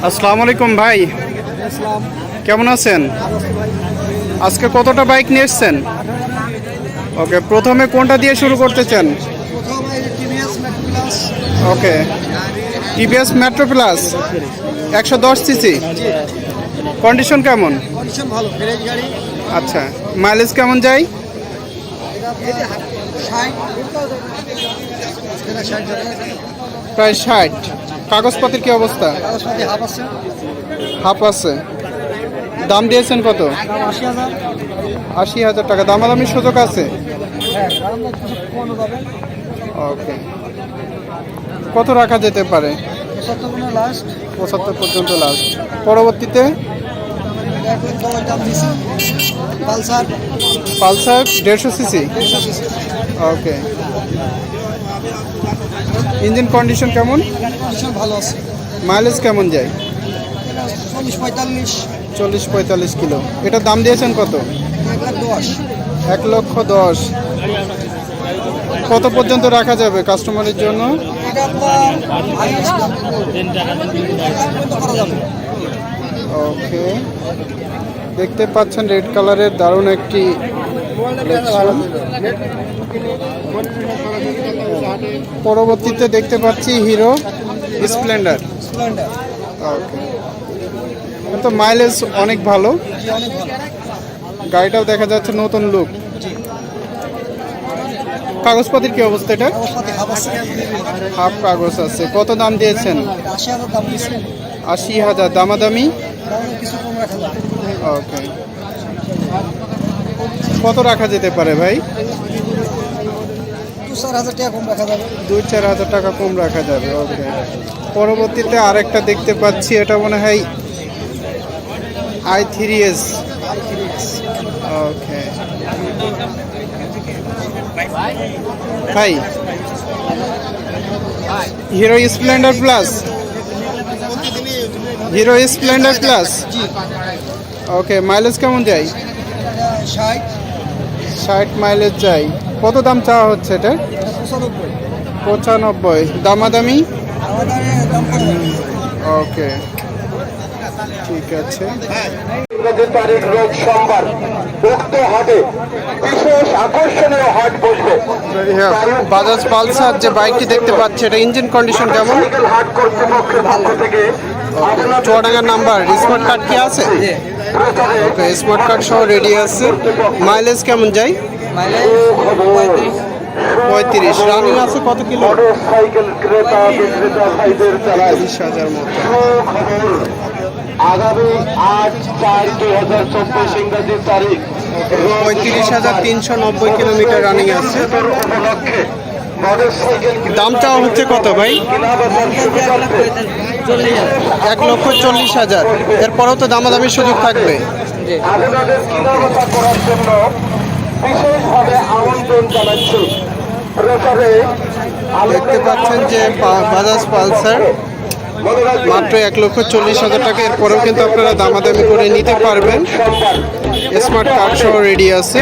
আসসালামু আলাইকুম ভাই, কেমন আছেন? আজকে কতটা বাইক নিয়ে এসছেন? ওকে, প্রথমে কোনটা দিয়ে শুরু করতে চান? Okay, TVS Metro plus 110 CC. Condition কেমন? ভালো, ফ্রেশ গাড়ি। আচ্ছা, মাইলেজ কেমন যায়? প্রায় 60। কাগজপত্রের কি অবস্থা? হাফ আছে। দাম দিয়েছেন কত? 80,000 টাকা। দামাদামির সুযোগ আছে? ওকে, কত রাখা যেতে পারে? 75 পর্যন্ত লাস্ট। পরবর্তীতে পালসার 150 সিসি। ওকে, ইঞ্জিন কন্ডিশন কেমন? ভালো আছে। মাইলেজ কেমন যায়? 40-45 কিলো। এটার দাম দিয়েছেন কত? 1,10,000। কত পর্যন্ত রাখা যাবে কাস্টমারের জন্য? ওকে, দেখতে পাচ্ছেন রেড কালারের দারুণ একটি পরবর্তীতে দেখতে পাচ্ছি হিরো স্প্লেন্ডার। ওকে, তো মাইলেজ অনেক ভালো, গাড়িটাও দেখা যাচ্ছে নতুন লুক। কাগজপত্রের কি অবস্থা? এটা হাফ কাগজ আছে। কত দাম দিয়েছেন? 80,000। দামাদামি? ওকে, কত রাখা যেতে পারে ভাই? 2-4 হাজার টাকা কম রাখা যাবে। ওকে, পরবর্তীতে আরেকটা দেখতে পাচ্ছি, এটা মনে হয় i3s। ওকে ভাই, Hero Splendor plus. Hero Splendor plus. Okay, mileage কেমন যায়? 60 মাইলেজ যায়। কত দাম চাওয়া হচ্ছে এটা? 95। দামাদামি? ওকে, ঠিক আছে। তারিখ রোজ সোমবার উক্ত হাটে বিশেষ আকর্ষণীয় হাট বসবে। বাজাজ পালসার যে বাইকটি দেখতে পাচ্ছি, এটা ইঞ্জিন কন্ডিশন কেমন? হাট কর্তৃপক্ষের পক্ষ থেকে চুয়াডাঙ্গার নাম্বার। স্মার্ট কার্ড কি আছে? ওকে, স্মার্ট কার্ড সহ রেডি আছে। মাইলেজ কেমন যায়? 35। রানিং আছে কত কিলো? সাইকেল ক্রেতা বিক্রেতা ভাইদের চালায় 30,000 মতো। আগামী 8/4/2024 ইংরেজি তারিখ 35,390 কিলোমিটার রানিং আছে। উপলক্ষে মোটরসাইকেল দাম চাওয়া হচ্ছে কত ভাই? 1,40,000। এরপরেও তো দামাদামির সুযোগ থাকবে। আপনাদের কেনাবেচা করার জন্য বিশেষভাবে আমন্ত্রণ জানাচ্ছি। প্রচারে দেখতে পাচ্ছেন যে বাজাজ পালসার মাত্র 1,40,000 টাকা। এরপরেও কিন্তু আপনারা দামাদামি করে নিতে পারবেন। স্মার্ট কার্ড সহ রেডি আছে।